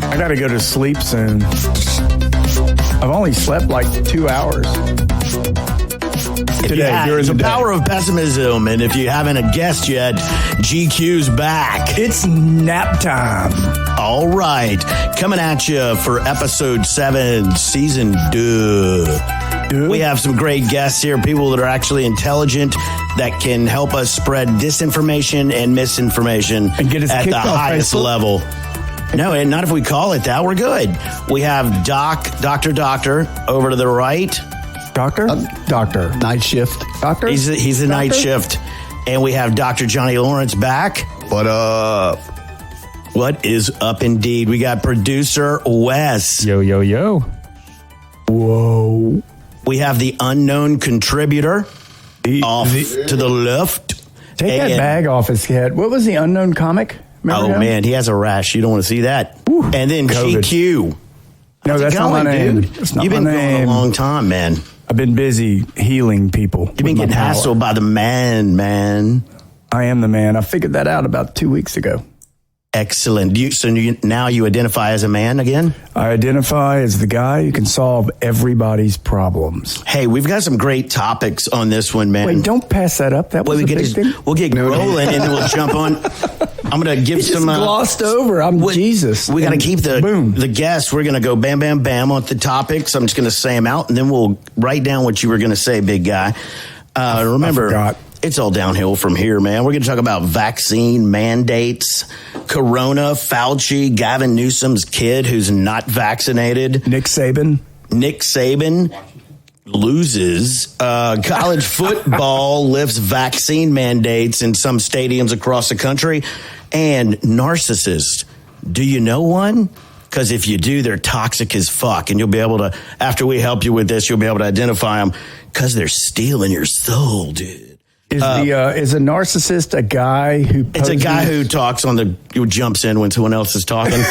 I gotta go to sleep soon. I've only slept like 2 hours. Today, during the power of pessimism, and if you haven't guessed yet, GQ's back. It's nap time. All right, coming at you for episode 7, season 2. We have some great guests here, people that are actually intelligent, that can help us spread disinformation and misinformation and get us at the highest level. No, and not if we call it that. We're good. We have Doctor over to the right. Doctor? Doctor. Night shift. Doctor? He's a night shift. And we have Dr. Johnny Lawrence back. What up? What is up indeed? We got producer Wes. Yo, yo, yo. Whoa. We have the unknown contributor off to the left. Take that bag off his head. What was the unknown comic? Remember him? Man, he has a rash. You don't want to see that. Ooh, and then COVID. GQ. No, that's not my name. Dude? You've been going a long time, man. I've been busy healing people. You've been getting hassled by the man. I am the man. I figured that out about 2 weeks ago. Excellent. Now you identify as a man again? I identify as the guy who can solve everybody's problems. Hey, we've got some great topics on this one, man. Wait, don't pass that up. That was a big thing. We'll get rolling and then we'll jump on. I'm going to give some... glossed over. Jesus. We got to keep the guests. We're going to go bam, bam, bam on the topics. I'm just going to say them out, and then we'll write down what you were going to say, big guy. Remember, it's all downhill from here, man. We're going to talk about vaccine mandates, Corona, Fauci, Gavin Newsom's kid who's not vaccinated. Nick Saban loses. College football lifts vaccine mandates in some stadiums across the country. And narcissists. Do you know one? Because if you do, they're toxic as fuck. And you'll be able to, after we help you with this, you'll be able to identify them because they're stealing your soul, dude. Is a narcissist a guy who poses? It's a guy who talks who jumps in when someone else is talking.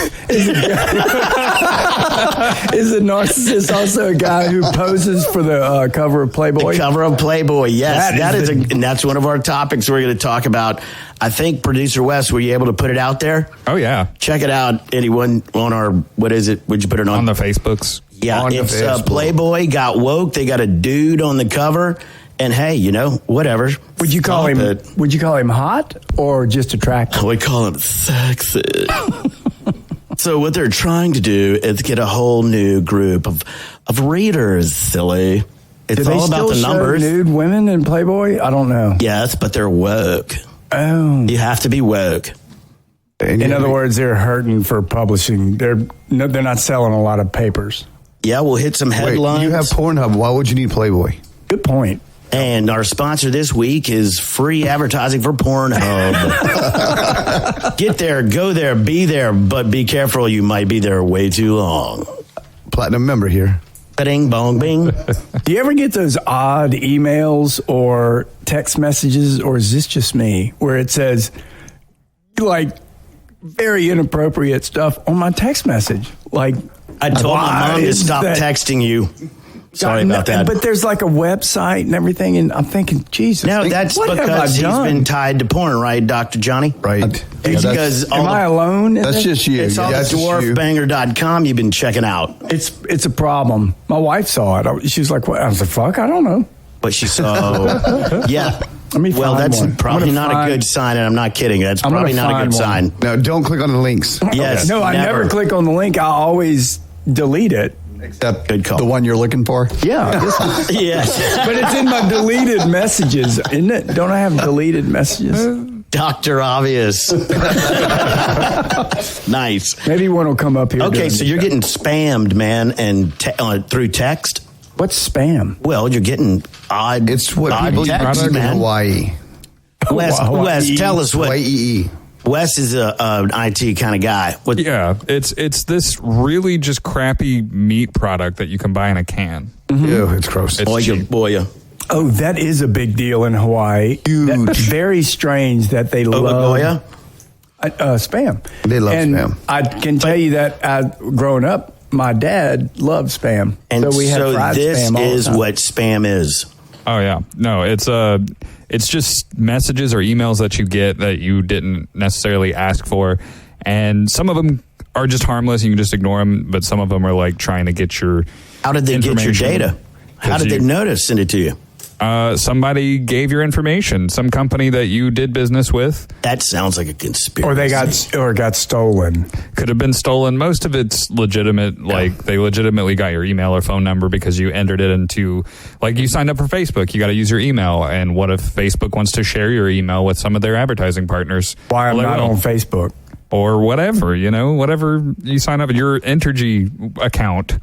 Is a narcissist also a guy who poses for the cover of Playboy? The cover of Playboy, yes. And that's one of our topics we're going to talk about. I think, Producer Wes, were you able to put it out there? Oh, yeah. Check it out. Anyone on our, what is it? Would you put it on? On the Facebooks. Yeah, it's Playboy got woke. They got a dude on the cover. And hey, whatever. Would you call him hot or just attractive? We call him sexy. So what they're trying to do is get a whole new group of readers, silly. It's all about the numbers. Nude women in Playboy? I don't know. Yes, but they're woke. Oh. You have to be woke. In other words, they're hurting for publishing. They're not selling a lot of papers. Yeah, we'll hit some headlines. Wait, you have Pornhub. Why would you need Playboy? Good point. And our sponsor this week is free advertising for Pornhub. Get there, go there, be there, but be careful. You might be there way too long. Platinum member here. Bing, bong, bing. Do you ever get those odd emails or text messages, or is this just me, where it says, like, very inappropriate stuff on my text message? Like, I told my mom to stop texting you. Sorry about that. But there's like a website and everything, and I'm thinking, Jesus. No, that's because he's been tied to porn, right, Dr. Johnny? Right. Because am I alone? That's just you. It's all dwarfbanger.com you've been checking out. It's a problem. My wife saw it. She was like, what? I was like, fuck, I don't know. But she saw, yeah. Well, that's probably not a good sign, and I'm not kidding. That's probably not a good sign. No, don't click on the links. Yes. No, I never click on the link. I always delete it. Except good call. The one you're looking for? Yeah. Yes. But it's in my deleted messages, isn't it? Don't I have deleted messages? Dr. Obvious. Nice. Maybe one will come up here. Okay, so you're getting spammed, man, and through text? What's spam? Well, you're getting odd. It's what odd people text, use in man. Hawaii. Wes, tell us what. Hawaii. Wes is an IT kind of guy. Yeah, it's this really just crappy meat product that you can buy in a can. Mm-hmm. Ew, it's gross. It's cheap. Boya. Oh, that is a big deal in Hawaii. Huge. That's very strange that they love spam. They love spam. spam. I can tell you that growing up, my dad loved spam. And so we had fried this spam all is the time. what spam is. Oh yeah, no, it's just messages or emails that you get that you didn't necessarily ask for, and some of them are just harmless. You can just ignore them, but some of them are like trying to get your. How did they get your data? How did they know to send it to you? Somebody gave your information. Some company that you did business with. That sounds like a conspiracy. Or got stolen. Could have been stolen. Most of it's legitimate. Like they legitimately got your email or phone number because you entered it into, like you signed up for Facebook. You got to use your email. And what if Facebook wants to share your email with some of their advertising partners? Why I'm not on Facebook. Or whatever, whatever you sign up, your Entergy account,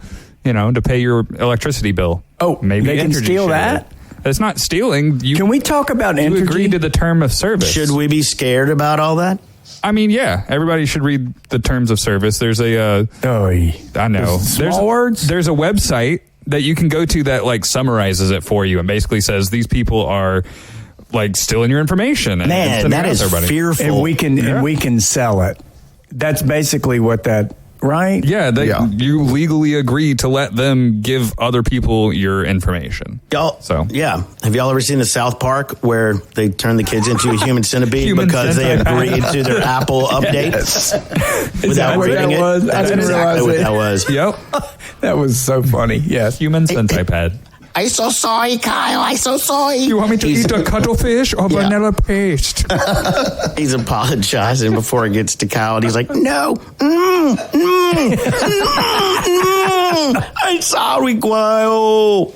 to pay your electricity bill. Oh, maybe they can Entergy steal that? It's not stealing. Can we talk about you Entergy? Agree to the term of service. Should we be scared about all that? I mean, yeah, everybody should read the terms of service. There's I know. Words? There's a website that you can go to that like summarizes it for you and basically says these people are like stealing your information. And Man, that is fearful. And we can sell it. That's basically what that. Right? Yeah, you legally agree to let them give other people your information. Yeah. Have y'all ever seen the South Park where they turn the kids into a human centipede because they agreed to their Apple updates? Is that what that was? That's exactly what that was. Yep. That was so funny. Yes. Human centipede. I'm so sorry, Kyle. I'm so sorry. You want me to eat a cuttlefish or vanilla paste? He's apologizing before it gets to Kyle, and he's like, no. I'm sorry, Kyle.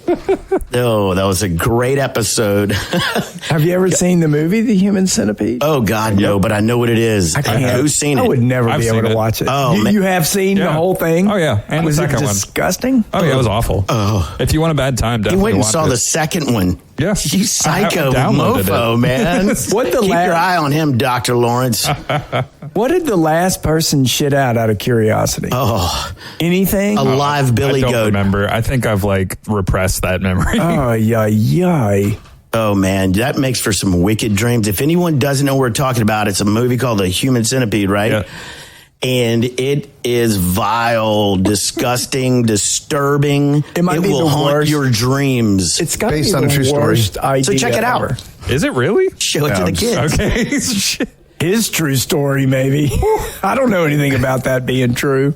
Oh, that was a great episode. Have you ever seen the movie The Human Centipede? Oh, God, no, but I know what it is. I can't. Who's seen it? I would never be able to watch it. Oh, you have seen the whole thing? Oh, yeah. And was the it second one. disgusting? Oh, yeah, it was awful. Oh. If you want a bad time, He definitely went and watch saw it. the second one. Yeah. You psycho downloaded mofo, it. man. Keep your eye on him, Dr. Lawrence. What did the last person shit out of curiosity? Oh. Anything? A live billy I don't goat. remember. I think I've repressed that memory. Oh, yay. Oh, man, that makes for some wicked dreams. If anyone doesn't know what we're talking about, it's a movie called The Human Centipede, right? Yeah. And it is vile, disgusting, disturbing. It might be will the haunt worst. your dreams. It's got Based to on be a true the story. worst idea So check it out. ever. Is it really? Show it to the kids. Okay. His true story, maybe. I don't know anything about that being true.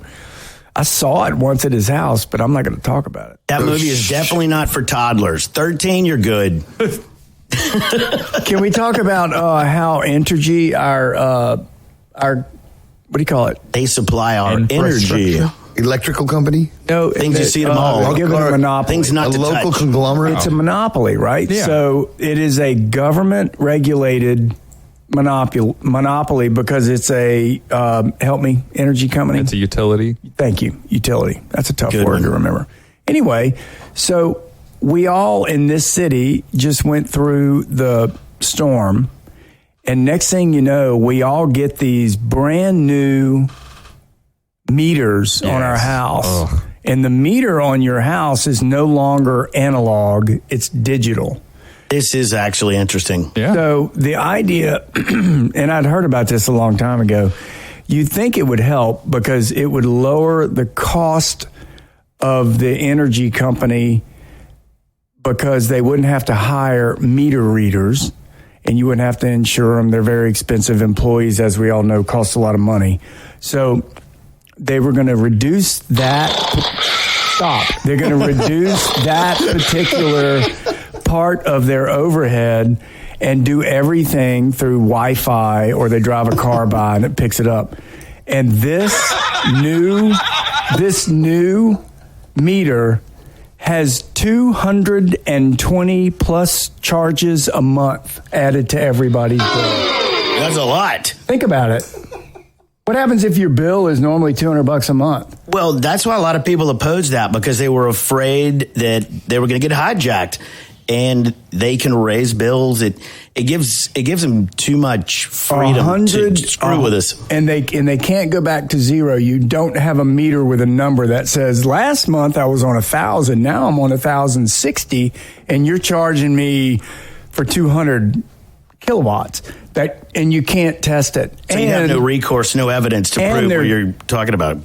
I saw it once at his house, but I'm not going to talk about it. That movie is definitely not for toddlers. 13, you're good. Can we talk about how Entergy, our what do you call it? They supply our energy. Electrical company? No, Things you see them all. They're given a monopoly. Things not A to local touch. conglomerate? It's a monopoly, right? Yeah. So it is a government-regulated monopoly because it's a help me energy company. It's a utility. Thank you, utility. That's a tough Good word one. to remember. Anyway, so we all in this city just went through the storm, and next thing you know, we all get these brand new meters on our house. Ugh. And the meter on your house is no longer analog, it's digital. This is actually interesting. Yeah. So the idea, and I'd heard about this a long time ago, you'd think it would help because it would lower the cost of the energy company because they wouldn't have to hire meter readers and you wouldn't have to insure them. They're very expensive. Employees, as we all know, cost a lot of money. So they were going to reduce that. Stop. They're going to reduce that particular part of their overhead and do everything through Wi-Fi, or they drive a car by and it picks it up. And this new meter has 220 plus charges a month added to everybody's bill. That's a lot. Think about it. What happens if your bill is normally $200 a month? Well, that's why a lot of people opposed that, because they were afraid that they were going to get hijacked, and they can raise bills. It gives them too much freedom to screw with us. And they can't go back to zero. You don't have a meter with a number that says last month I was on 1,000, now I'm on 1,060, and you're charging me for 200 kilowatts. And you can't test it. So you have no recourse, no evidence to prove what you're talking about.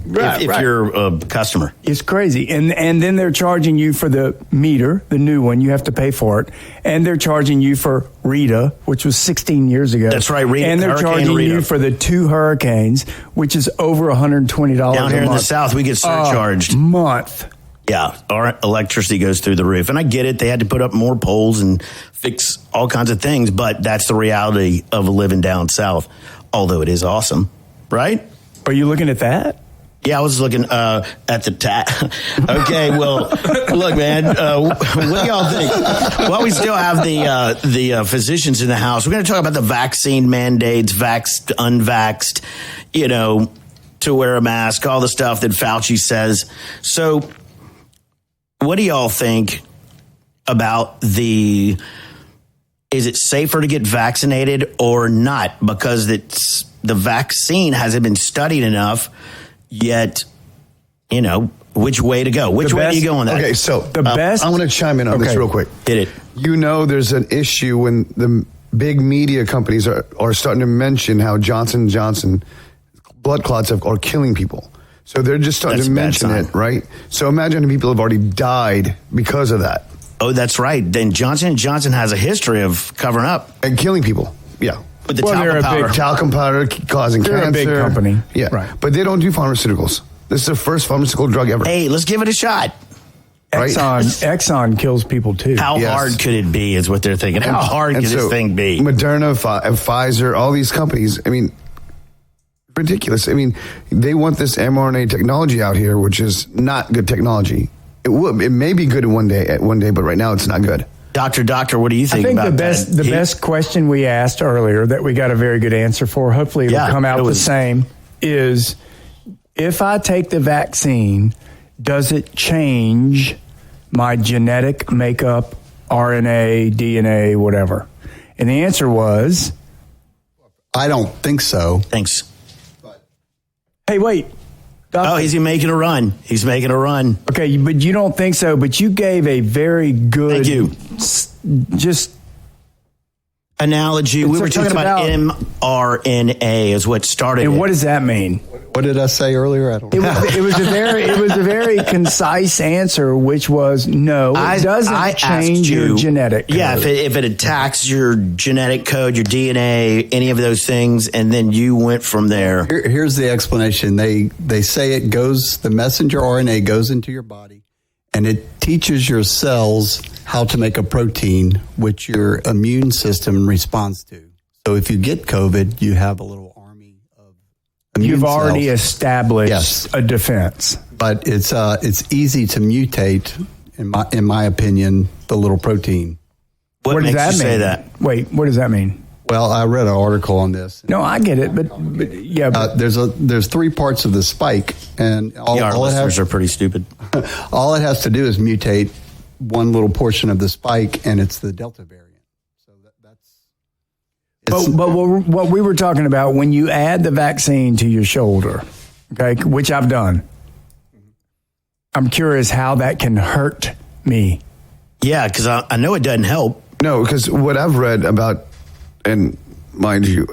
if you're a customer. It's crazy. And then they're charging you for the meter, the new one. You have to pay for it. And they're charging you for Rita, which was 16 years ago. That's right, Rita. And they're charging you for the 2 hurricanes, which is over $120 Down here a in the month. South, we get surcharged. A month. Yeah, our electricity goes through the roof. And I get it. They had to put up more poles and fix all kinds of things, but that's the reality of living down south, although it is awesome, right? Are you looking at that? Yeah, I was looking at the Okay, well, look, man, what do y'all think? Well, we still have the physicians in the house. We're going to talk about the vaccine mandates, vaxxed, unvaxxed, to wear a mask, all the stuff that Fauci says. So what do y'all think about is it safer to get vaccinated or not? Because the vaccine hasn't been studied enough yet, which way to go? Which way do you go on that? Okay, so The best. I want to chime in on this real quick. Hit it. There's an issue when the big media companies are starting to mention how Johnson & Johnson blood clots are killing people. So they're just starting That's to a bad mention sign. it, right? So imagine people have already died because of that. Oh, that's right. Then Johnson & Johnson has a history of covering up And killing people. Yeah. with the Well, they're talcum a big powder. Talcum powder causing They're a cancer. big company. Yeah. Right. But they don't do pharmaceuticals. This is the first pharmaceutical drug ever. Hey, let's give it a shot. Right? Exxon kills people too. How Yes. hard could it be is what they're thinking. How hard And could this so thing be? Moderna, Pfizer, all these companies, ridiculous. They want this mRNA technology out here, which is not good technology. It may be good one day, but right now it's not good. Doctor, what do you I think think about the best question we asked earlier that we got a very good answer for, hopefully it'll come out the same, is if I take the vaccine, does it change my genetic makeup, RNA, DNA, whatever? And the answer was, I don't think so. Thanks. hey, wait. Oh, he's making a run. He's making a run. Okay, but you don't think so, but you gave a very good... Thank you. Just... Analogy. We were talking about mRNA is what started And it. what does that mean? What did I say earlier? I don't know. It was a very concise answer, which was no. It doesn't change your genetic code. Yeah, if it attacks your genetic code, your DNA, any of those things, and then you went from there. Here's the explanation. They say the messenger RNA goes into your body, and it teaches your cells how to make a protein, which your immune system responds to. So if you get COVID, you have a little army of immune You've cells. already established Yes. a defense. But it's easy to mutate, in my opinion, the little protein. What does makes that you mean? say that? Wait, what does that mean? Well, I read an article on this. No, I get it, but yeah. But There's 3 parts of the spike, and Our all it listeners has are pretty stupid. all it has to do is mutate one little portion of the spike, and it's the Delta variant. So that's. but what we were talking about, when you add the vaccine to your shoulder, okay, which I've done, I'm curious how that can hurt me. Yeah, because I know it doesn't help. No, because what I've read about, and mind you,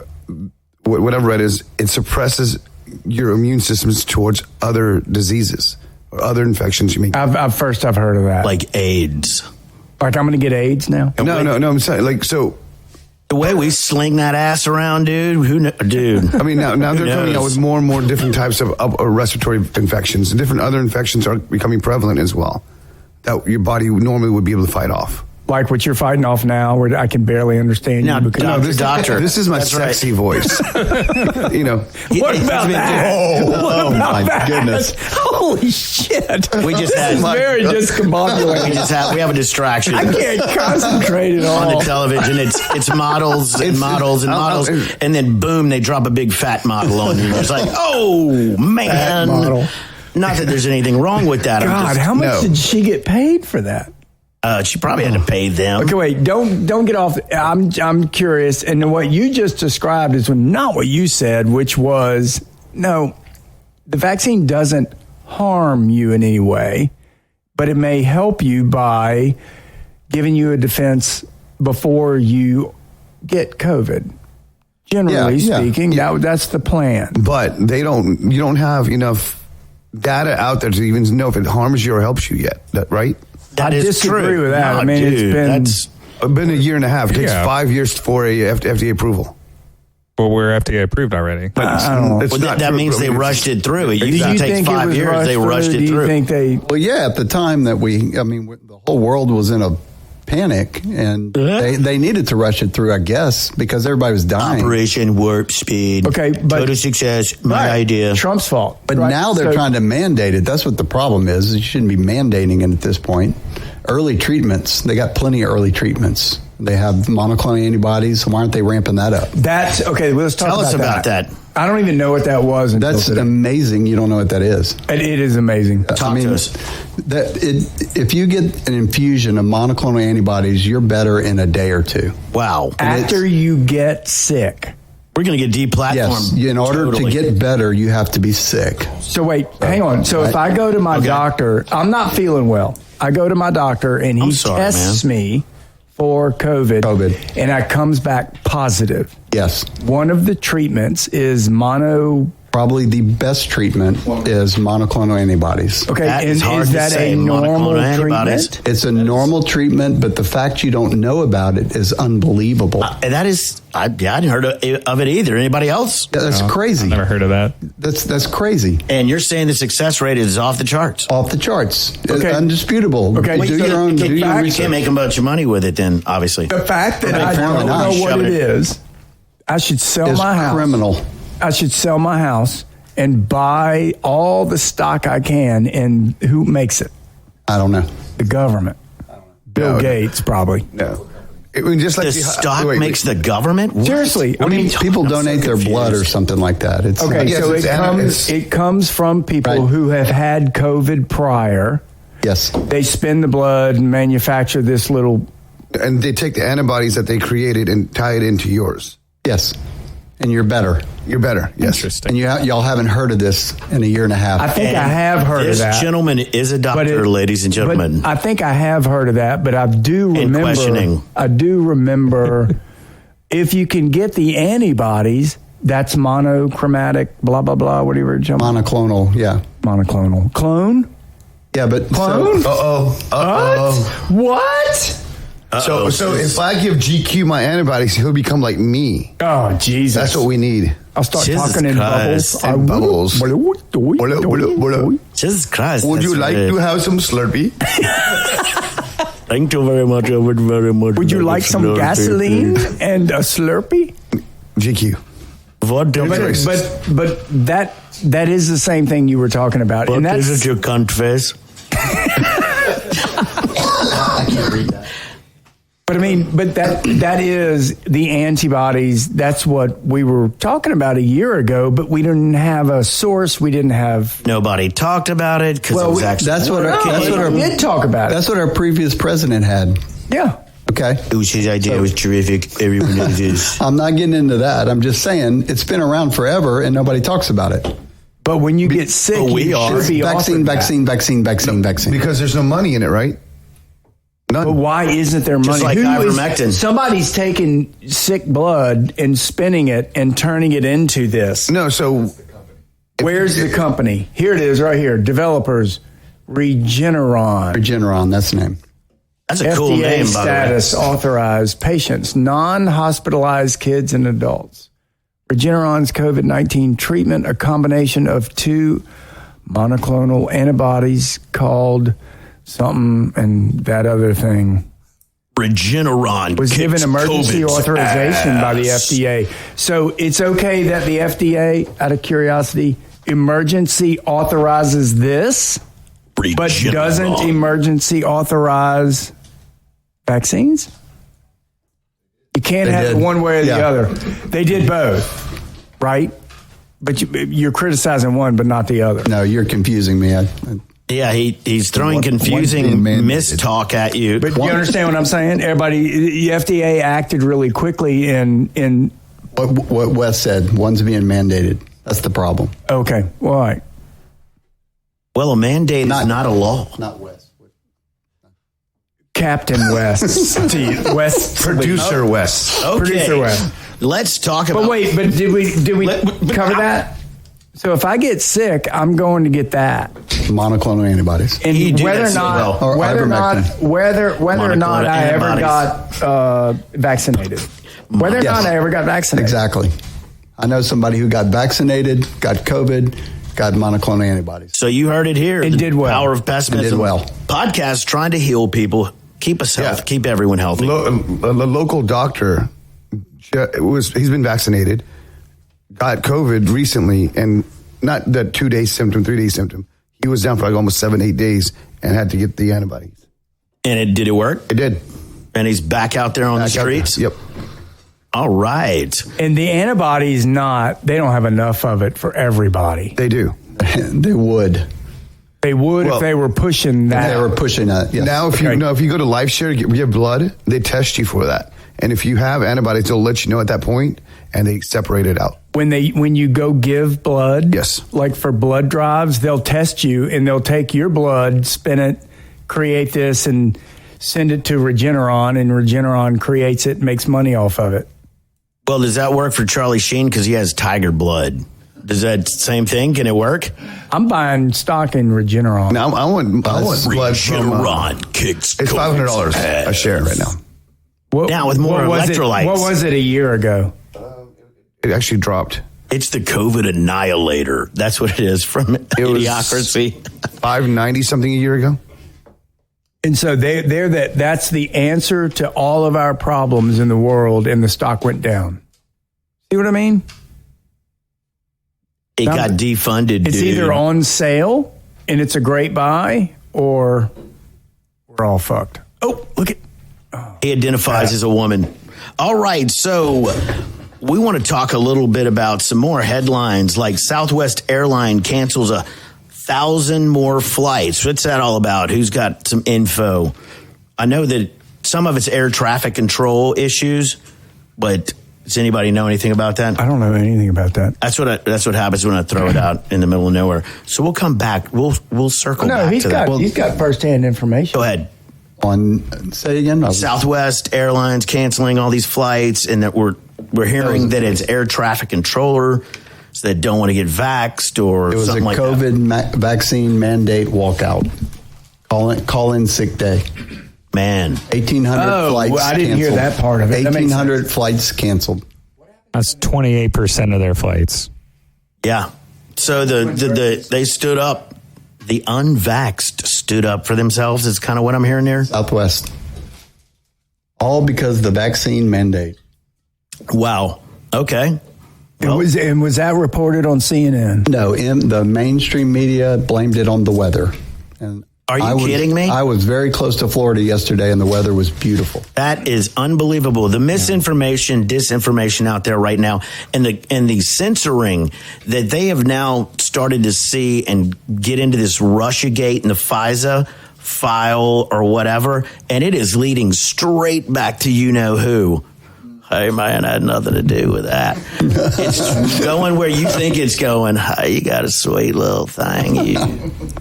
what I've read is it suppresses your immune systems towards other diseases or other infections. You mean? I've heard of that. Like AIDS. Like I'm going to get AIDS now? No. I'm saying so. The way we sling that ass around, dude. Dude. I mean, now they're Who coming out knows? with more and more different types of respiratory infections, and different other infections are becoming prevalent as well, that your body normally would be able to fight off. Like what you're fighting off now, where I can barely understand Now, you. Because doctor. This is my That's sexy right. voice. What about that? Oh my goodness! Holy shit! We just had- This is very discombobulating. We have a distraction. I can't concentrate at On all. the television, it's models and models and models, and then boom, they drop a big fat model on you. It's like, oh man! Fat model. Not that there's anything wrong with that. God, how much did she get paid for that? She probably had to pay them. Okay, wait, don't get off. I'm curious, and what you just described is not what you said, which was no, the vaccine doesn't harm you in any way, but it may help you by giving you a defense before you get COVID. Generally speaking, that's the plan. But you don't have enough data out there to even know if it harms you or helps you yet. Right? That I is disagree true. with that. No, I mean, dude, it's Been a year and a half. It takes Yeah. 5 years for a FDA approval. Well, we're FDA approved already. But I don't know. it's Well, not that true. means I they mean, rushed it through. It Do usually you takes think it 5 was years. They rushed Do it you through. think they? Well, yeah, at the time that the whole world was in a panic and they needed to rush it through, I guess, because everybody was dying. Operation Warp Speed. Okay, but- total success. My Right. idea. Trump's fault. But right? now they're So- trying to mandate it. That's what the problem is. You shouldn't be mandating it at this point. Early treatments, they got plenty of early treatments. They have monoclonal antibodies. Why aren't they ramping that up? That's okay. Well, let's talk Tell us about that. I don't even know what that was. Until That's today. amazing. You don't know what that is. It is amazing. Talk to us. If you get an infusion of monoclonal antibodies, you're better in a day or two. Wow. After you get sick. We're going to get deplatformed. Yes, in order Totally. to get better, you have to be sick. So wait, hang on. So if I go to my doctor, I'm not feeling well. I go to my doctor and he I'm sorry, tests me for COVID, and I comes back positive. Yes. One of the treatments is Probably the best treatment is monoclonal antibodies. Okay, That and is hard is to that say, a normal monoclonal antibodies. treatment? It's a normal treatment, but the fact you don't know about it is unbelievable. And that is, I hadn't heard of it either. Anybody else? That's crazy. Never heard of that. That's crazy. And you're saying the success rate is off the charts. Off the charts. It's Okay. undisputable. Okay. Do Wait, your own. Do your You can't research. make a bunch of money with it then, obviously. The fact that Okay, I fair don't enough. know what Shoving it it. is, I should sell It's my house. criminal. I should sell my house and buy all the stock I can. And who makes it? I don't know. The government. Bill No. Gates, probably. No. I mean, just like The stock makes the government? What? Seriously, I What are you mean, talking People about? I'm so donate their blood or confused. something like that. It's Okay, Yes, so it's it comes from people Right. who have had COVID prior. Yes. They spin the blood and manufacture this little. and they take the antibodies that they created and tie it into yours. Yes. And you're better. You're better. Yes. Interesting. And y'all haven't heard of this in a year and a half. I think And I have heard of this that. gentleman is a doctor, ladies and gentlemen. But I think I have heard of that, but I do remember. questioning. I do remember if you can get the antibodies, that's monochromatic, blah blah blah, whatever. Monoclonal, yeah. Monoclonal clone. Yeah, but Clone? What? So if I give GQ my antibodies, he'll become like me. Oh Jesus! That's what we need. I'll start Jesus talking in Christ. bubbles. In bubbles. Blah, blah, blah. Jesus Christ. Would you that's like right. to have some Slurpee? Thank you very much. I would very much. Would you like some gasoline and a Slurpee? GQ. What But that is the same thing you were talking about, and What that's is it you can't face? But I mean, that is the antibodies. That's what we were talking about a year ago, but we didn't have a source. We didn't have. Nobody talked about it because it was actually. that's what our We did talk about it. That's what our previous president had. Yeah. Okay. It was his idea. It was terrific. Everyone knows this. I'm not getting into that. I'm just saying it's been around forever and nobody talks about it. But when you get sick, we you are. should be Vaccine, offered vaccine. Because there's no money in it, right? that. But None. why isn't there money? like ivermectin. Somebody's taking sick blood and spinning it and turning it into this. No, so Where's the company? Here it is, right here. Developers, Regeneron. Regeneron, that's the name. That's a FDA cool name, by status the way. authorized patients, non-hospitalized kids and adults. Regeneron's COVID-19 treatment, a combination of two monoclonal antibodies called something and that other thing, Regeneron was given kicks emergency COVID's authorization by the ass. FDA. So it's okay that the FDA, out of curiosity, emergency authorizes this, but Regeneron. doesn't emergency authorize vaccines? You can't They have it did. one way or the Yeah. other. They did both, right? But you're criticizing one, but not the other. No, you're confusing me. Yeah, he's throwing One's confusing being mandated. mistalk at you. But you understand what I'm saying? Everybody, the FDA acted really quickly in What Wes said, one's being mandated. That's the problem. okay, all right. Well, a mandate is not a law. Not Wes. Captain West. West producer West. Okay. Producer West. Let's talk about. But wait, but did we But cover that? So if I get sick, I'm going to get that. Monoclonal antibodies. And You do whether that or so not, well. Or whether or not, Monoclonal I ever antibodies. got vaccinated. Whether or Yes. not I ever got vaccinated. Exactly. I know somebody who got vaccinated, got COVID, got monoclonal antibodies. So you heard it here. It The did well. Power of Pessimism. It did well. Podcast trying to heal people, keep us healthy, Yeah. keep everyone healthy. A local doctor, he's been vaccinated, got COVID recently, and not that 2-day symptom, 3-day symptom. He was down for like almost 7-8 days and had to get the antibodies. And did it work? It did. And he's back out there on the Back out there. streets? Yep. All right. And the antibodies they don't have enough of it for everybody. They do. They would. They would Well, if they were pushing that. They were pushing that. Yes. Now, if you go to LifeShare to give blood, they test you for that. And if you have antibodies, they'll let you know at that point, and they separate it out. when you go give blood, Yes. like for blood drives, they'll test you and they'll take your blood, spin it, create this, and send it to Regeneron, and Regeneron creates it and makes money off of it. Well, does that work for Charlie Sheen because he has tiger blood? Does that same thing? Can it work? I'm buying stock in Regeneron. Now, I want blood from... Regeneron kicks. It's $500 a share right now. Now with more electrolytes. What was it a year ago? It actually dropped. It's the COVID annihilator. That's what it is from Idiocracy. $5.90 something a year ago. And so that's the answer to all of our problems in the world, and the stock went down. See what I mean? It got defunded, It's dude. either on sale and it's a great buy, or we're all fucked. Oh, look at... He identifies as a woman. All right, so we want to talk a little bit about some more headlines, like Southwest Airline cancels 1,000 more flights. What's that all about? Who's got some info? I know that some of it's air traffic control issues, but does anybody know anything about that? I don't know anything about that. That's what happens when I throw it out in the middle of nowhere. So we'll come back. We'll circle No, back he's to that. got firsthand information. Go ahead. Say again. Southwest Airlines canceling all these flights, and that we're hearing that it's air traffic controllers that don't want to get vaxxed or It was something a like COVID vaccine mandate walkout. Call in sick day. Man, 1,800 flights. Well, I didn't hear canceled. that part of it. That makes 1,800 flights canceled. That's 28% of their flights. yeah. So they stood up. The unvaxxed stood up for themselves. Is kind of what I'm hearing there. Southwest. All because of the vaccine mandate. Wow. Okay. Was that reported on CNN? No, the mainstream media blamed it on the weather. And Are you kidding me? I was very close to Florida yesterday, and the weather was beautiful. That is unbelievable. The misinformation, disinformation out there right now, and the censoring that they have now started to see and get into this Russiagate and the FISA file or whatever, and it is leading straight back to you know who. Hey, man, I had nothing to do with that. It's going where you think it's going. Hey, you got a sweet little thing.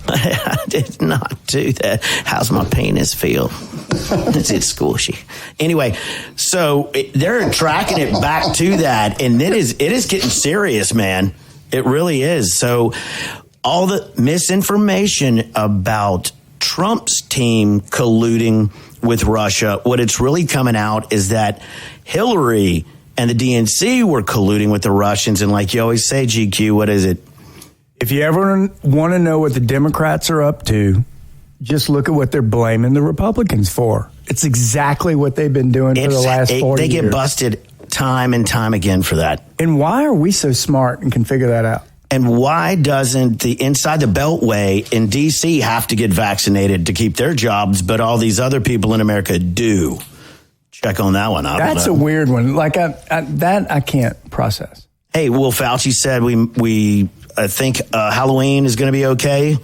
I did not do that. How's my penis feel? Is it squishy? Anyway, so they're tracking it back to that, and it is getting serious, man. It really is. So all the misinformation about Trump's team colluding with Russia, what it's really coming out is that Hillary and the DNC were colluding with the Russians. And like you always say, GQ, what is it? If you ever want to know what the Democrats are up to, just look at what they're blaming the Republicans for. It's exactly what they've been doing for the last 40 years. They get busted time and time again for that. And why are we so smart and can figure that out? And why doesn't the inside the Beltway in D.C. have to get vaccinated to keep their jobs, but all these other people in America do? Check on that one. That's a weird one. Like I can't process. Hey, Will Fauci said I think Halloween is going to be okay.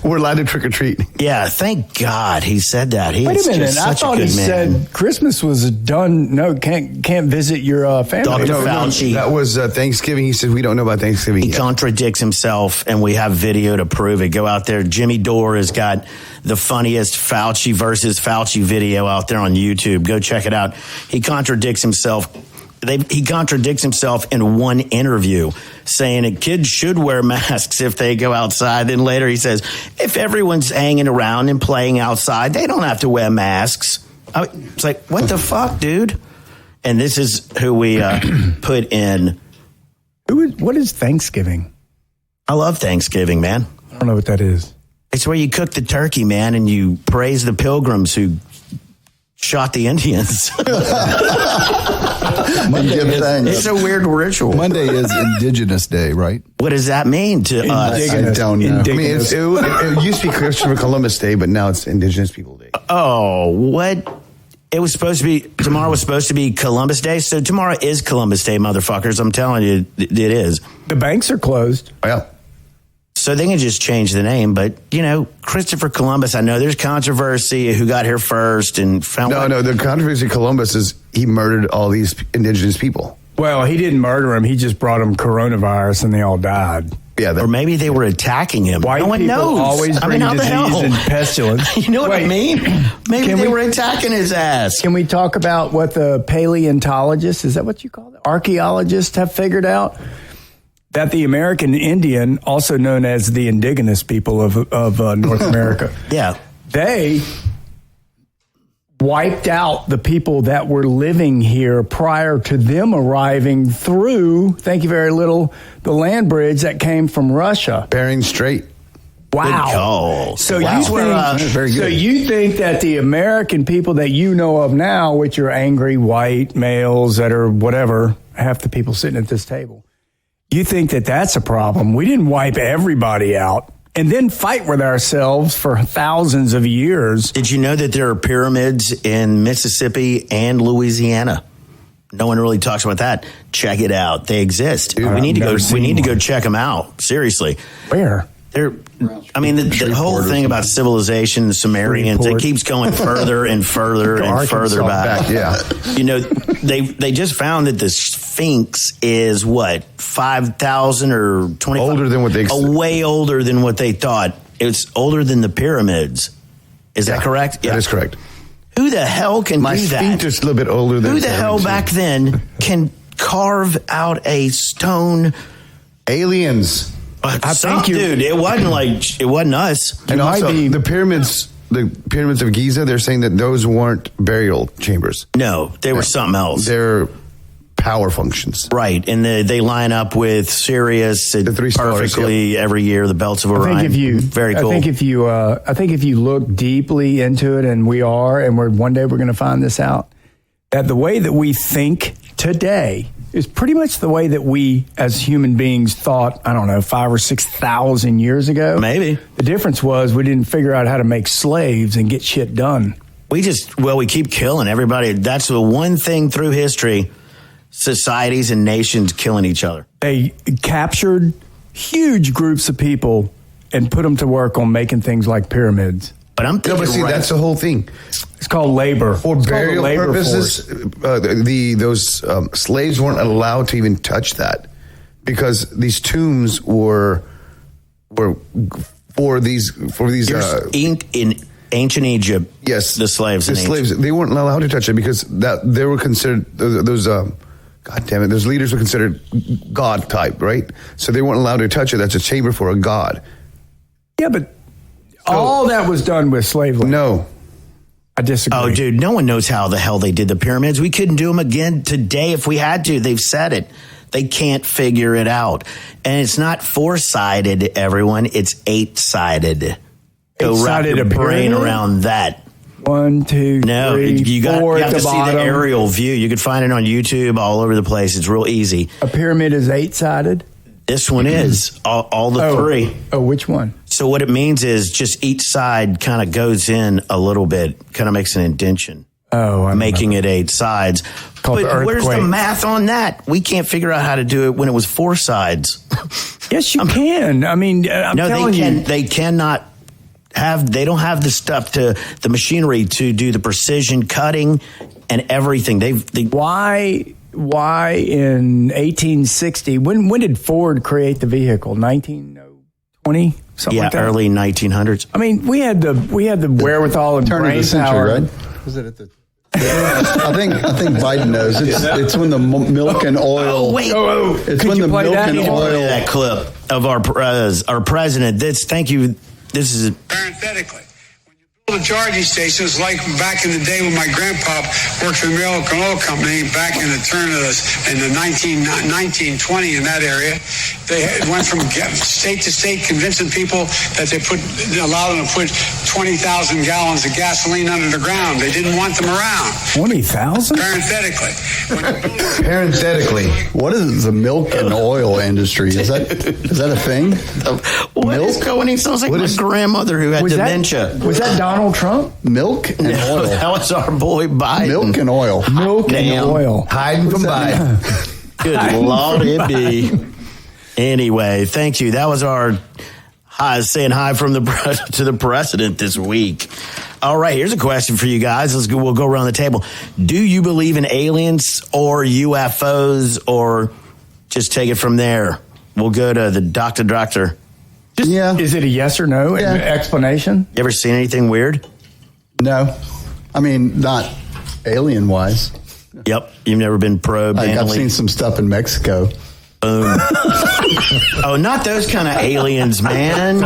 We're allowed to trick or treat. Yeah, thank God he said that. Wait a minute. I thought he said Christmas was done. No, can't visit your family. Dr. Fauci. That was Thanksgiving. He said we don't know about Thanksgiving He yet. contradicts himself, and we have video to prove it. Go out there. Jimmy Dore has got the funniest Fauci versus Fauci video out there on YouTube. Go check it out. He contradicts himself he contradicts himself in one interview, saying that kids should wear masks if they go outside. Then later he says, if everyone's hanging around and playing outside, they don't have to wear masks. It's like, what the fuck, dude? And this is who we put in. What is Thanksgiving? I love Thanksgiving, man. I don't know what that is. It's where you cook the turkey, man, and you praise the pilgrims who shot the Indians. It's a weird ritual. Monday is Indigenous Day, right? What does that mean to us? I don't know. I mean, it used to be Christopher Columbus Day, but now it's Indigenous People Day. Oh, what? It was supposed to be, tomorrow was supposed to be Columbus Day, so tomorrow is Columbus Day, motherfuckers. I'm telling you, it is. The banks are closed. Yeah. So they can just change the name, but, Christopher Columbus, I know there's controversy who got here first and found No, the controversy of Columbus is he murdered all these indigenous people. Well, he didn't murder them. He just brought them coronavirus and they all died. Yeah, or maybe they were attacking him. White no one people knows. always bring how the disease hell? and pestilence. You know what I mean? Maybe they we- were attacking his ass. Can we talk about what the paleontologists, is that what you call it? Archaeologists have figured out? That the American Indian, also known as the indigenous people of North America, Yeah. they wiped out the people that were living here prior to them arriving through, thank you very little, the land bridge that came from Russia. Bering Strait. Wow. Good call. So Wow. you think that the American people that you know of now, which are angry white males that are whatever, half the people sitting at this table, you think that that's a problem? We didn't wipe everybody out and then fight with ourselves for thousands of years. Did you know that there are pyramids in Mississippi and Louisiana? No one really talks about that. Check it out. They exist. Dude, we need to I've go. We need to never go check them out. Seriously. Where? The whole thing about civilization, the Sumerians, it keeps going further and further and further back. Yeah. They just found that the Sphinx is what, 5,000 or 20 Older than what they way older than what they thought. It's older than the pyramids. Is that correct? That is correct. Who the hell can My do that? Sphinx is a little bit older than Who the hell back then can carve out a stone? Aliens. Dude, it wasn't us. And also, the pyramids of Giza, they're saying that those weren't burial chambers. No, they were something else. They're power functions. Right, and they line up with Sirius The three stars, perfectly every year, the belts of Orion. Very cool. I think if you look deeply into it, and one day we're going to find this out, that the way that we think today is pretty much the way that we as human beings thought, 5,000 or 6,000 years ago. Maybe. The difference was we didn't figure out how to make slaves and get shit done. We keep killing everybody. That's the one thing through history, societies and nations killing each other. They captured huge groups of people and put them to work on making things like pyramids. But I'm thinking, that's the whole thing. It's called labor. For burial purposes, those slaves weren't allowed to even touch that because these tombs were for these. in ancient Egypt. Yes, the slaves. They weren't allowed to touch it because they were considered those. God damn it! Those leaders were considered god type, right? So they weren't allowed to touch it. That's a chamber for a god. Yeah, but all that was done with slave labor. No. I disagree. Oh, dude, no one knows how the hell they did the pyramids. We couldn't do them again today if we had to. They've said it. They can't figure it out. And it's not 4-sided, everyone. It's 8-sided. Go wrap your brain around that. 1, 2, No, 3, you 4 have at to the see bottom. the aerial view. You can find it on YouTube all over the place. It's real easy. A pyramid is 8-sided? This one is. All the three. Oh, which one? So what it means is just each side kind of goes in a little bit, kind of makes an indentation. Oh, making it 8 sides. Called But the where's the earthquake. math on that? We can't figure out how to do it when it was 4 sides. Yes, you can. I mean, I'm telling you. They cannot have. They don't have the stuff the machinery to do the precision cutting and everything. Why in 1860? When did Ford create the vehicle? 1920, something like that. Early 1900s. I mean, we had the wherewithal and Turn of brain the century, power. right? Was it at the I think Biden knows. It's when the milk and oil. Oh, wait. It's when the milk and oil. That clip of our president. Thank you. This is parenthetically. The charging stations, like back in the day when my grandpa worked for the Milk and Oil Company back in the turn of in the 1920 in that area, they went from state to state convincing people that allowed them to put 20,000 gallons of gasoline under the ground. They didn't want them around. 20,000? Parenthetically. Parenthetically. What is the milk and oil industry? Is that a thing? what is going? He sounds like my grandmother who had dementia. Was that Donald Trump? Milk and oil. That was our boy Biden. Milk and oil. Milk and oil. Hiding from Biden. Good Lord, it be. Anyway, thank you. That was our saying hi from to the president this week. All right, here's a question for you guys. We'll go around the table. Do you believe in aliens or UFOs, or just take it from there? We'll go to the doctor. Yeah. Is it a yes or no explanation? You ever seen anything weird? No. I mean, not alien-wise. Yep. You've never been probed. I've seen some stuff in Mexico. Boom. Oh, not those kind of aliens, man.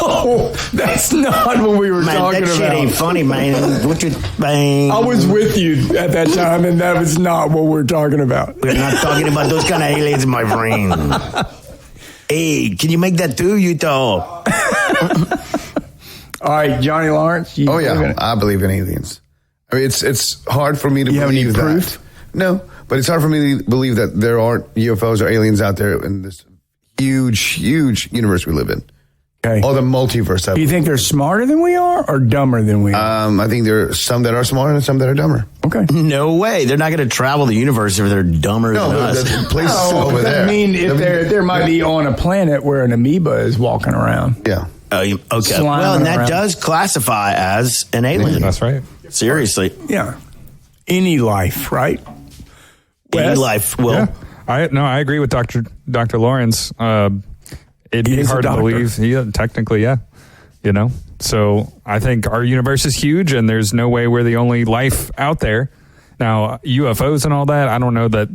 Oh, that's not what we were talking that shit about. ain't funny, man. What you bang? I was with you at that time, and that was not what we're talking about. We're not talking about those kind of aliens, my friend. Hey, can you make that too, Utah? All right, Johnny Lawrence. Oh yeah, I believe in aliens. I mean, it's hard for me to believe have any that. proof? No, but it's hard for me to believe that there aren't UFOs or aliens out there in this huge universe we live in. Okay. All the multiverse. Do you think they're smarter than we are or dumber than we are? I think there are some that are smarter and some that are dumber. Okay. No way. They're not going to travel the universe if they're dumber than us. The place is over there. I mean, if there might be on a planet where an amoeba is walking around. Yeah. Okay. Sliming Well, and that around. does classify as an alien. That's right. Seriously. Yeah. Any life, right? Any Wes? life will. Yeah. I agree with Dr. Lawrence. It'd He be is a hard to doctor. believe. Yeah, technically, yeah. You know, so I think our universe is huge, and there's no way we're the only life out there. Now, UFOs and all that, I don't know that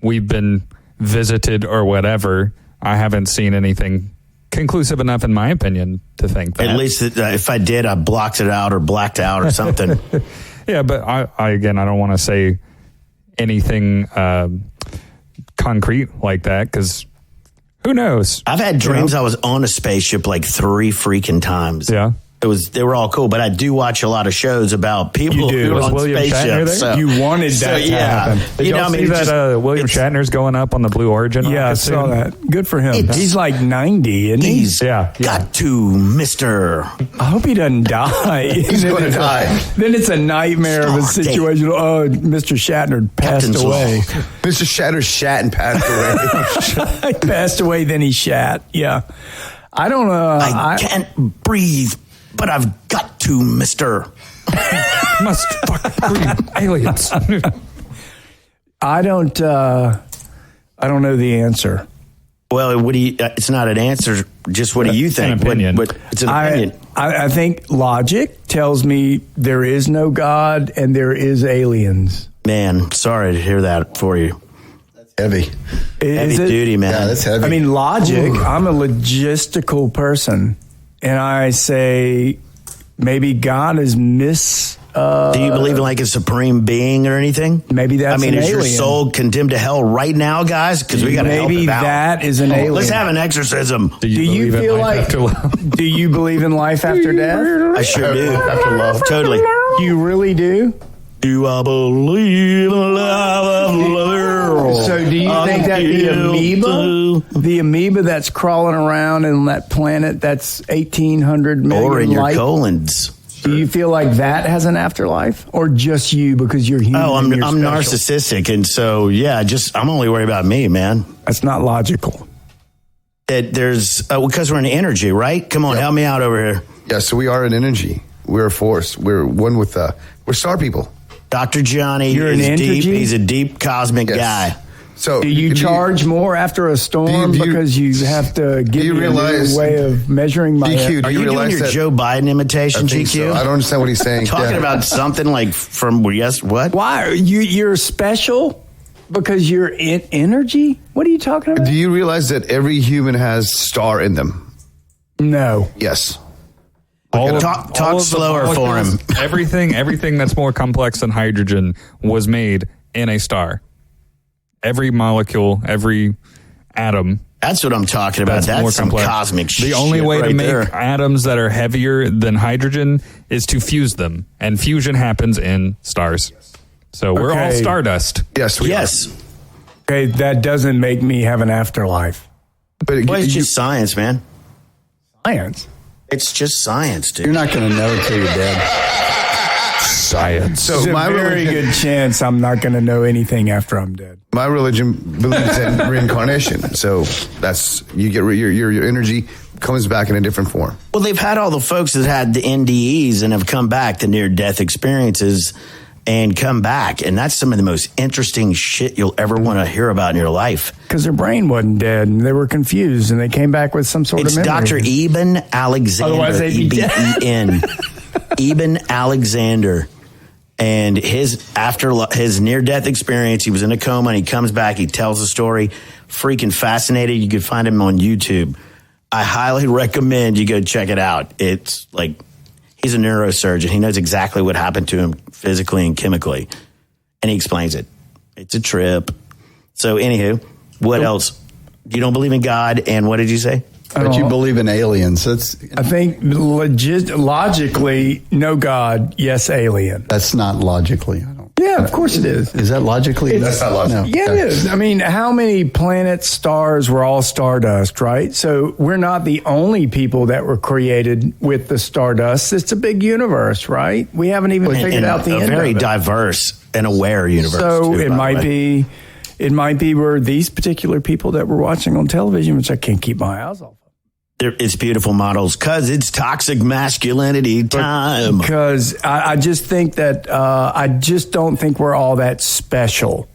we've been visited or whatever. I haven't seen anything conclusive enough, in my opinion, to think that. At least if I did, I blocked it out or blacked out or something. Yeah, but I don't want to say anything concrete like that, because who knows? I've had dreams I was on a spaceship like 3 freaking times. Yeah. They were all cool, but I do watch a lot of shows about people You do. who are Was on William Shatner spaceships. there? So, You wanted that to happen. Did y'all see that William Shatner's going up on the Blue Origin? Yeah, I rocket saw soon? that. Good for him. It's- He's like 90, isn't he? He's got to, Mister. I hope he doesn't die. He's going to die. Then it's a nightmare of a Start date. situation. Oh, Mr. Shatner passed Captain's away. Mr. Shatter shat and passed away. He passed away, then he shat. Yeah. I don't know. I can't breathe, but I've got to, Mister. Must fuck breed aliens. I don't know the answer. Well, what do you? It's not an answer. Just what do you think? An opinion. What it's an opinion. I think logic tells me there is no God and there is aliens. Man, sorry to hear that for you. Heavy. Heavy duty, man. Yeah, that's heavy. I mean, logic, I'm a logistical person. And I say maybe God is Do you believe in like a supreme being or anything? Maybe that's I mean, an is your alien. soul condemned to hell right now, guys? Because we got to help Maybe him out. that is an alien. Let's have an exorcism. Do you Do you believe in feel life like? after love? Do you believe in life after death? I sure do. After love. Totally. You really do? Do I believe in love? So do you think that the amoeba that's crawling around in that planet that's 1,800 million Or in your light, colons? do you feel like that has an afterlife, or just you because you're human? Oh, I'm and you're special? narcissistic, and so yeah, I'm only worried about me, man. That's not logical. There's because we're an energy, right? Come on, help me out over here, Yeah, so we are an energy. We're a force. We're one with we're star people. Dr. Johnny. You're an is deep. energy? He's a deep cosmic Yes. guy. So Do you charge more after a storm because you have to give me a new way of measuring my... DQ, Are you doing your Joe Biden imitation, GQ? So. I don't understand what he's saying. Talking about something like from what? Why? You're special because you're in energy? What are you talking about? Do you realize that every human has star in them? No. Yes. Talk slower for him. Everything that's more complex than hydrogen was made in a star. Every molecule, every atom. That's what I'm talking about. That's more some complex. cosmic shit. The only way right to make there. atoms that are heavier than hydrogen is to fuse them. And fusion happens in stars. So we're all stardust. Yes, we are. Okay, that doesn't make me have an afterlife. But It's just science, man. Science? It's just science, dude. You're not going to know until you're dead. Science. So There's a my very religion, good chance I'm not going to know anything after I'm dead. my religion believes in reincarnation. So that's you get your energy comes back in a different form. Well, they've had all the folks that had the NDEs and have come back, the near-death experiences, and come back. And that's some of the most interesting shit you'll ever want to hear about in your life. Because their brain wasn't dead and they were confused and they came back with some sort It's of memory. Dr. Eben Alexander. Otherwise they'd be dead. E-B-E-N. Eben Alexander. And after his near-death experience, he was in a coma and he comes back, he tells the story. Freaking fascinating. You can find him on YouTube. I highly recommend you go check it out. It's like, he's a neurosurgeon. He knows exactly what happened to him physically and chemically. And he explains it. It's a trip. So, anywho, what else? You don't believe in God, and what did you say? But you believe in aliens. I think logically, no God, yes, alien. That's not logically. I don't. Yeah, of course it is. Is that logically? That's not logical. No. Yeah, it is. I mean, how many planets, stars were all stardust, right? So we're not the only people that were created with the stardust. It's a big universe, right? We haven't even figured out the a end very of it. diverse and aware universe. So too, it by the might way. be, where these particular people that we're watching on television, which I can't keep my eyes off. It's beautiful models because it's toxic masculinity time. Because I just think that I just don't think we're all that special.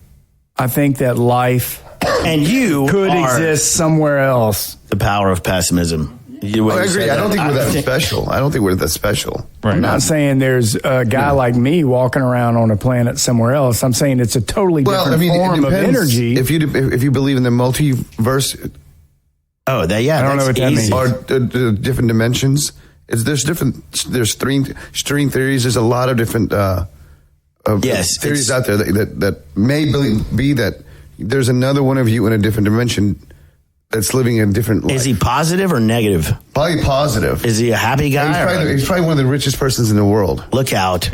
I think that life And you could are exist somewhere else. the power of pessimism. I agree. I don't think we're that special. I don't think we're that special. I'm not saying there's a guy like me walking around on a planet somewhere else. I'm saying it's a totally different form of energy. If you believe in the multiverse, I don't know what that means. or different dimensions, there's string theories. There's a lot of different theories out there that may be that there's another one of you in a different dimension that's living in a different life. Is he positive or negative? Probably positive. Is he a happy guy? He's probably one of the richest persons in the world. Look out.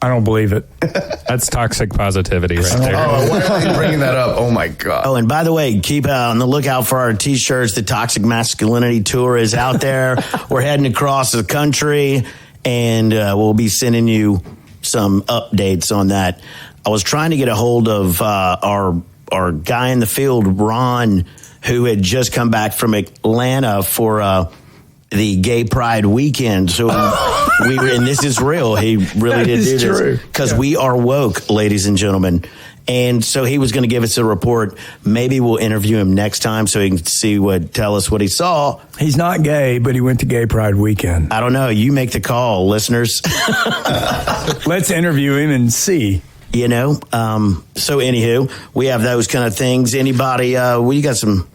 I don't believe it. That's toxic positivity right there. Oh, why are they bringing that up? Oh, my God. Oh, and by the way, keep on the lookout for our T-shirts. The Toxic Masculinity Tour is out there. We're heading across the country, and we'll be sending you some updates on that. I was trying to get a hold of our guy in the field, Ron, who had just come back from Atlanta for the Gay Pride weekend. So we were, and this is real. He really did do this because we are woke, ladies and gentlemen. And so he was going to give us a report. Maybe we'll interview him next time so he can tell us what he saw. He's not gay, but he went to Gay Pride weekend. I don't know. You make the call, listeners. Let's interview him and see. So anywho, we have those kind of things. Anybody, we got some.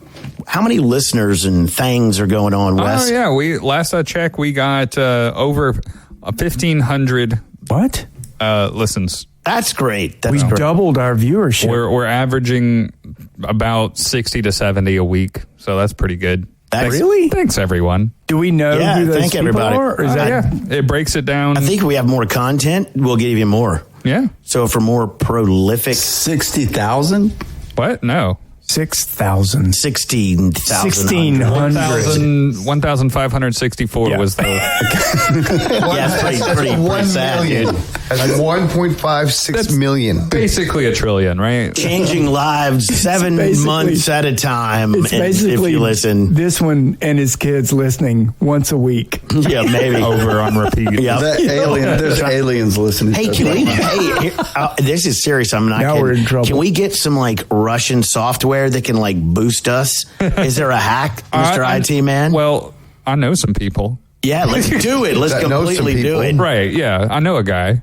How many listeners and things are going on, Wes? Oh, yeah. Last I checked, we got over 1,500 listens. That's great. We doubled our viewership. We're averaging about 60 to 70 a week, so that's pretty good. Really? Thanks, everyone. Do we know who those people everybody. are? Or is that, it breaks it down. I think we have more content. We'll give you more. Yeah. So for more prolific... 60,000? What? No. 6,000. 16,000. 1,564 was the... Yeah, it's pretty sad, dude. Has 1.56 million. Basically a trillion, right? Changing lives 7 months at a time. It's and basically if you listen. this one and his kids listening once a week. Yeah, maybe. Over on repeat. Yeah. There's aliens listening. Hey, can we? This is serious. I'm not. Now kidding. we're in trouble. Can we get some like Russian software that can like boost us? Is there a hack, Mr. IT man? Well, I know some people. Yeah, let's do it. Let's That knows some completely do people. it. Right, yeah. I know a guy.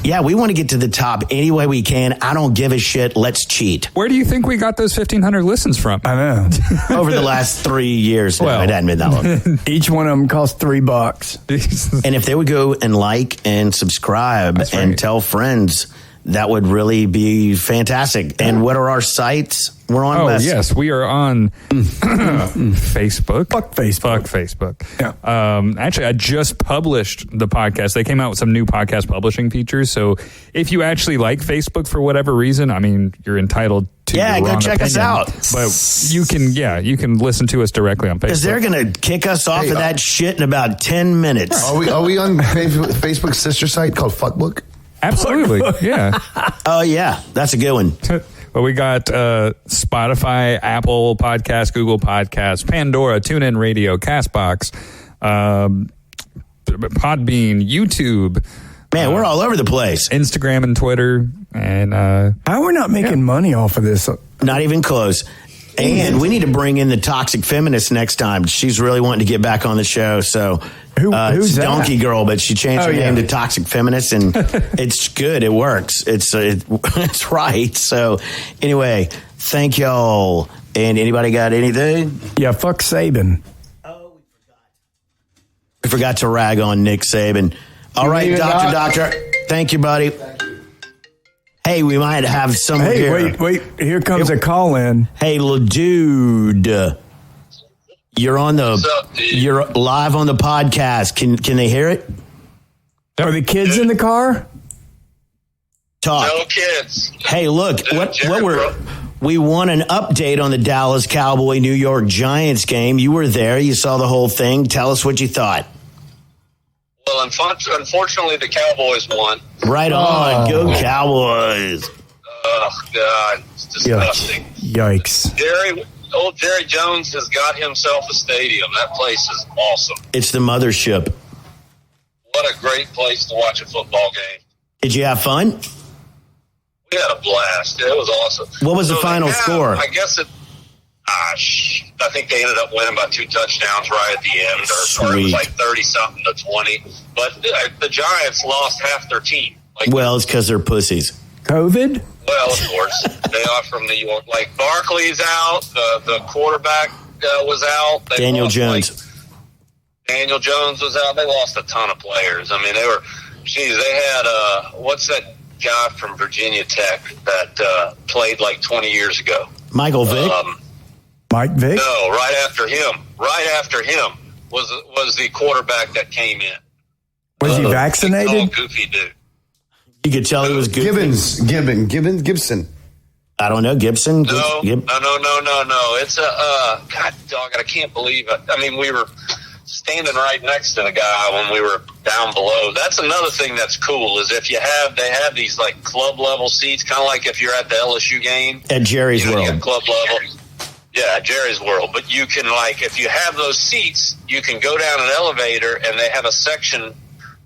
Yeah, we want to get to the top any way we can. I don't give a shit. Let's cheat. Where do you think we got those 1,500 listens from? I know. Over the last 3 years, Well. it hadn't been that long. Each one of them costs $3. And if they would go and like and subscribe That's and right. tell friends, that would really be fantastic. And what are our sites? We're on. Oh, yes. We are on Facebook. Fuck Facebook. Fuck Facebook. Yeah. Actually, I just published the podcast. They came out with some new podcast publishing features. So if you actually like Facebook for whatever reason, I mean, you're entitled to Yeah, your go wrong check us opinion. out. But you can listen to us directly on Facebook. Because they're going to kick us off of that shit in about 10 minutes. Are we on Facebook's sister site called Fuckbook? Absolutely. Yeah. Oh, yeah. That's a good one. Well, we got Spotify, Apple Podcasts, Google Podcasts, Pandora, TuneIn Radio, CastBox, Podbean, YouTube, Man, we're all over the place. Instagram and Twitter. And How are we not making money off of this? Not even close. And we need to bring in the toxic feminist next time. She's really wanting to get back on the show. So Who's it's that? Donkey Girl, but she changed her Oh, name yeah. to Toxic Feminist, and it's good. It works. It's right. So anyway, thank y'all. And anybody got anything? Yeah, fuck Saban. We forgot to rag on Nick Saban. All right, need a Doctor. Thank you, buddy. Hey, we might have someone Hey, here. wait. Here comes a call in. Hey, little dude. You're on you're live on the podcast. Can they hear it? Are the kids in the car? Talk. No kids. Hey, look, Jared, we want an update on the Dallas Cowboy New York Giants game. You were there. You saw the whole thing. Tell us what you thought. Well, unfortunately, the Cowboys won. Right on. Go Cowboys. Oh, God. It's disgusting. Yikes. Old Jerry Jones has got himself a stadium. That place is awesome. It's the mothership. What a great place to watch a football game. Did you have fun? We had a blast. It was awesome. What was the final they have- score? I guess I think they ended up winning by 2 touchdowns right at the end. Or it Sweet. was like 30-something to 20. But the Giants lost half their team. Well, it's because they're pussies. COVID? Well, of course. They are from New York. Like, Barkley's out. The quarterback was out. They Daniel lost, Jones. Daniel Jones was out. They lost a ton of players. I mean, they had, what's that guy from Virginia Tech that played like 20 years ago? Michael Vick? Mike Vick? No, right after him was the quarterback that came in. Was he Big, vaccinated? tall, goofy dude. You could tell he was good. Gibson. I don't know. Gibson? No. It's God dog, I can't believe it. I mean, we were standing right next to the guy when we were down below. That's another thing that's cool is if they have these like club level seats, kind of like if you're at the LSU game At Jerry's you World. got club level. Yeah, Jerry's World. But you can if you have those seats, you can go down an elevator and they have a section.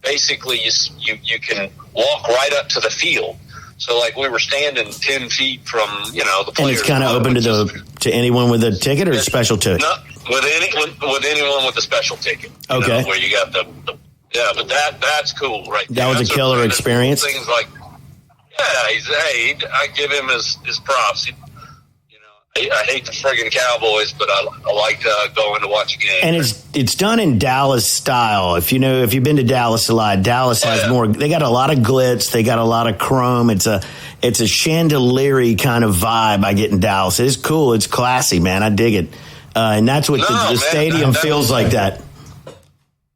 Basically, you can walk right up to the field. So, we were standing 10 feet from, the players. And it's kind of open to anyone with a ticket or a special ticket? No, with anyone with a special ticket. Okay. Where you got but that's cool, right? That was a That's killer experience? Things like, I give him his props. I hate the friggin' Cowboys, but I like going to watch a game. And it's done in Dallas style. If you've been to Dallas a lot, Dallas has more. They got a lot of glitz. They got a lot of chrome. It's a chandelier kind of vibe I get in Dallas. It's cool. It's classy, man. I dig it. And that's what the stadium feels like that.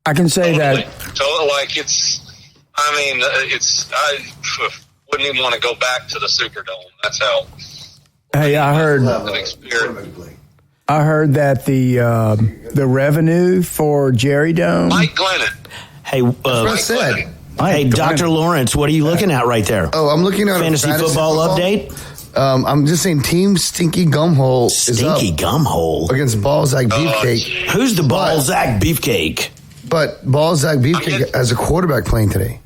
I can say that. I wouldn't even want to go back to the Superdome. That's how. Hey, I heard that the revenue for Jerry Dome. Mike Glennon. Hey, That's what I said. Hey, Dr. Lawrence, what are you looking at right there? Oh, I'm looking at Fantasy football update? I'm just saying Team Stinky Gumhole is up Stinky Gumhole? against Balzac Beefcake. Who's the Balzac Beefcake? But Balzac Beefcake has a quarterback playing today.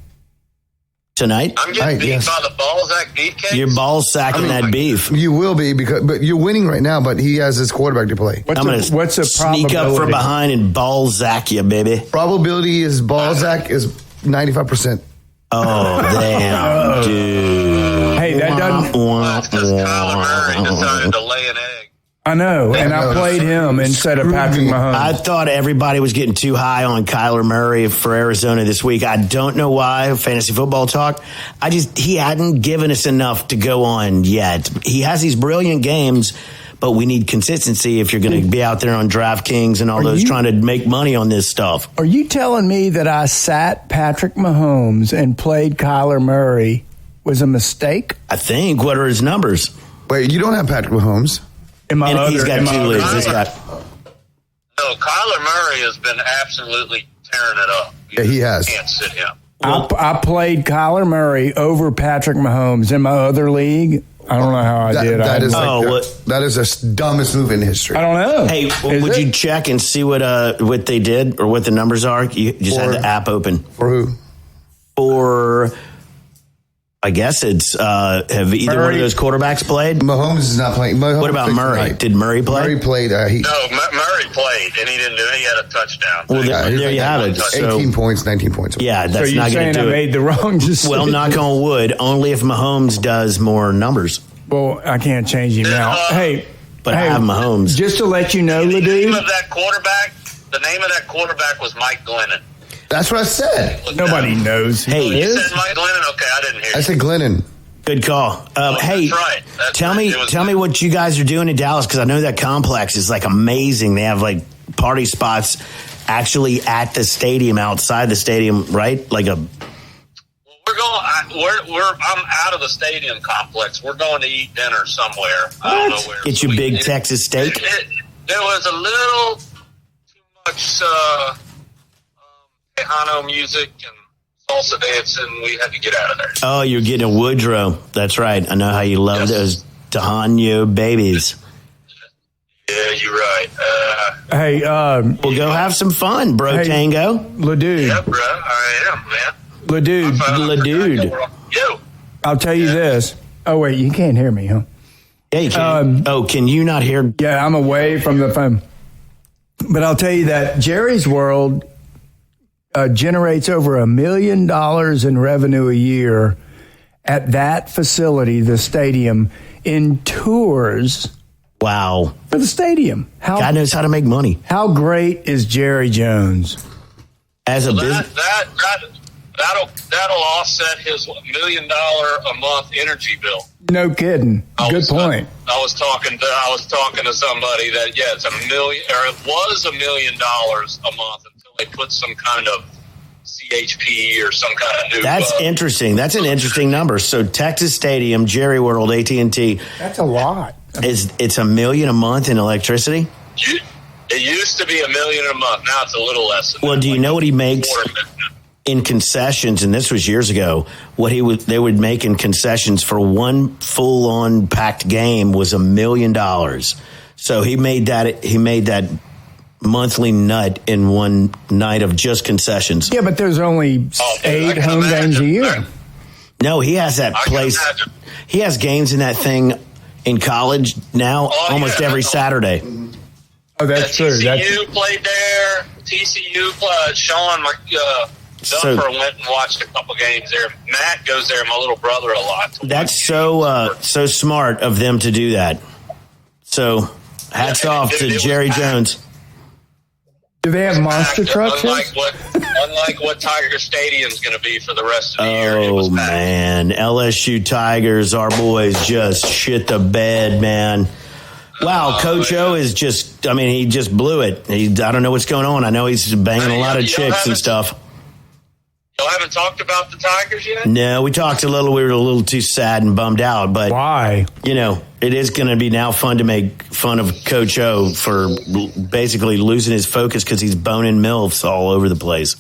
Tonight? I'm getting beat by the Balzac beefcake. You're ball sacking that beef. You will be, but you're winning right now, but he has his quarterback to play. I'm going to sneak up from behind and Balzac you, baby. Probability is Balzac is 95%. Oh, damn, dude. Hey, that doesn't... That's because Kyler Murray decided to lay an egg. I know, and I played him instead of Patrick Mahomes. I thought everybody was getting too high on Kyler Murray for Arizona this week. I don't know why, fantasy football talk. He hadn't given us enough to go on yet. He has these brilliant games, but we need consistency if you're going to be out there on DraftKings and all those trying to make money on this stuff. Are you telling me that I sat Patrick Mahomes and played Kyler Murray was a mistake? I think. What are his numbers? Wait, you don't have Patrick Mahomes? He's got 2 leagues. No, Kyler Murray has been absolutely tearing it up. Yeah, he has. Can't sit him. I played Kyler Murray over Patrick Mahomes in my other league. I don't know how I did. That is the dumbest move in history. I don't know. Hey, would you check and see what they did or what the numbers are? You just had the app open. For who? For... I guess it's have either one of those quarterbacks played? Mahomes is not playing. What about Murray? Did Murray play? Murray played. No, Murray played, and he didn't do it. He had a touchdown. Well, there you have it. 18 points, 19 points. Yeah, that's so not going to do it. I made the wrong decision. Well, knock on wood, only if Mahomes does more numbers. Well, I can't change him now. I have Mahomes. Just to let you know, the Ledoux. name of that quarterback was Mike Glennon. That's what I said. Nobody knows. Hey, you said Mike Glennon? Okay, I didn't hear you. I said Glennon. Good call. Hey, right. Tell me what you guys are doing in Dallas, because I know that complex is like amazing. They have like party spots actually at the stadium, outside the stadium, right? Like a. We're going. I'm out of the stadium complex. We're going to eat dinner somewhere. I don't know where. Get your big Texas steak. There was a little too much Tejano music and salsa dancing. We had to get out of there. Oh, you're getting a Woodrow. That's right. I know how you love those Tejano babies. Yeah, you're right. Hey, we'll go have some fun, bro. Hey, Tango. Ledoux. Yeah, bro. I am, man. Ledoux. I'll tell you this. Oh, wait, you can't hear me, huh? Yeah, you can. Can you not hear? Yeah, I'm away from the phone. But I'll tell you that Jerry's World generates over $1 million in revenue a year at that facility, the stadium, in tours. Wow. For the stadium. God knows how to make money. How great is Jerry Jones? As a business. That'll offset his $1 million a month energy bill. No kidding. Good point. I was talking to somebody that it's $1 million, or it was $1 million a month until they put some kind of CHP or some kind of new. That's interesting. That's an interesting number. So Texas Stadium, Jerry World, AT&T. That's a lot. It's $1 million a month in electricity? It used to be $1 million a month. Now it's a little less. Well, do you know what he makes in concessions? And this was years ago. They would make in concessions for one full-on packed game was $1 million. So he made that monthly nut in one night of just concessions. Yeah, but there's only 8 home games a year. No, he has that place. He has games in that thing in college now almost every Saturday. Oh, that's true. TCU played there. TCU played. Sean Dunfer went and watched a couple games there. Matt goes there, my little brother, a lot. That's so smart of them to do that. So hats off to Jerry Jones. Do they have monster trucks? Unlike what Tiger Stadium's going to be for the rest of the year. Oh, man. LSU Tigers, our boys just shit the bed, man. Wow, Coach O is just, he just blew it. I don't know what's going on. I know he's banging a lot of chicks and stuff. Y'all haven't talked about the Tigers yet? No, we talked a little. We were a little too sad and bummed out. But why? It is going to be now fun to make fun of Coach O for basically losing his focus because he's boning MILFs all over the place.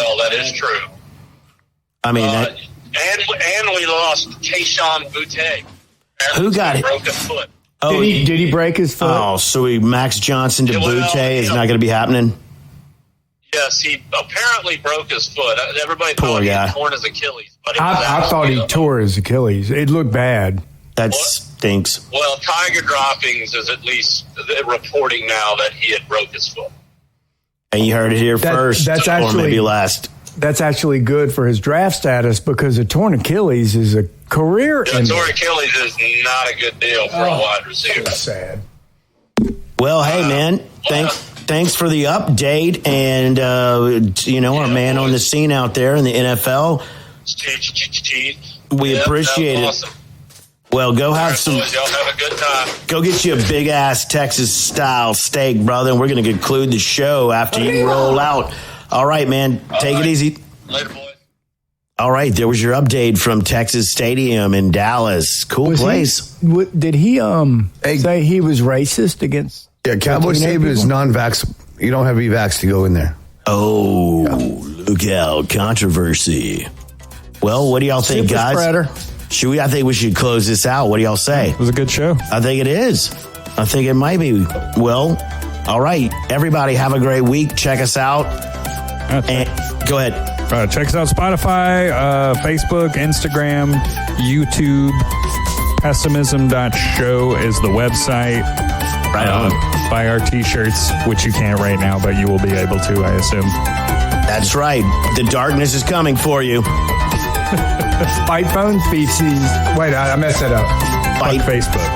well. That is true. I mean, and we lost Keishon Butte. Who got it? Broke his foot. Oh, Did he break his foot? Oh, so Max Johnson to Butte is not going to be happening? Yes, he apparently broke his foot. Everybody thought he had torn his Achilles. But I thought he tore his Achilles. It looked bad. That stinks. Well, Tiger Droppings is at least reporting now that he had broke his foot. And you heard it here first, or maybe last. That's actually good for his draft status because a torn Achilles is a career ending. Torn Achilles is not a good deal for a wide receiver. So sad. Well, hey, man, thanks for the update. And, our man on the scene out there in the NFL, we appreciate it. Well, go have some. Boys, y'all have a good time. Go get you a big ass Texas style steak, brother. And we're going to conclude the show after you roll out. All right, man. Take it easy. Later, boys. All right, there was your update from Texas Stadium in Dallas. Cool place. Did he say he was racist against? Yeah, Cowboy Saban is non-vax. You don't have to be vaxxed to go in there. Oh, look out. Controversy. Well, what do y'all think, guys? Spreader. I think we should close this out. What do y'all say? It was a good show. I think it is. I think it might be. Well, all right. Everybody have a great week. Check us out. And go ahead. Check us out Spotify, Facebook, Instagram, YouTube. Pessimism.show is the website. Right on. Buy our t-shirts, which you can't right now, but you will be able to, I assume. That's right. The darkness is coming for you. Bite phone feces. Wait, I messed that up. Bite Facebook.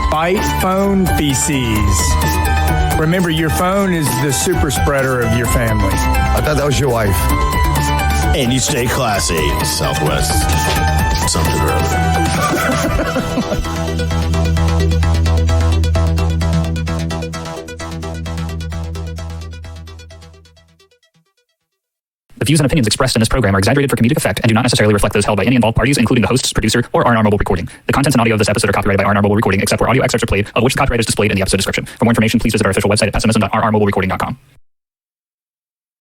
Bite phone feces. Remember, your phone is the super spreader of your family. I thought that was your wife. And you stay classy, Southwest. Something or other. The views and opinions expressed in this program are exaggerated for comedic effect and do not necessarily reflect those held by any involved parties, including the hosts, producer, or R&R Mobile Recording. The contents and audio of this episode are copyrighted by R&R Mobile Recording, except where audio excerpts are played, of which the copyright is displayed in the episode description. For more information, please visit our official website at pessimism.rrmobilerecording.com.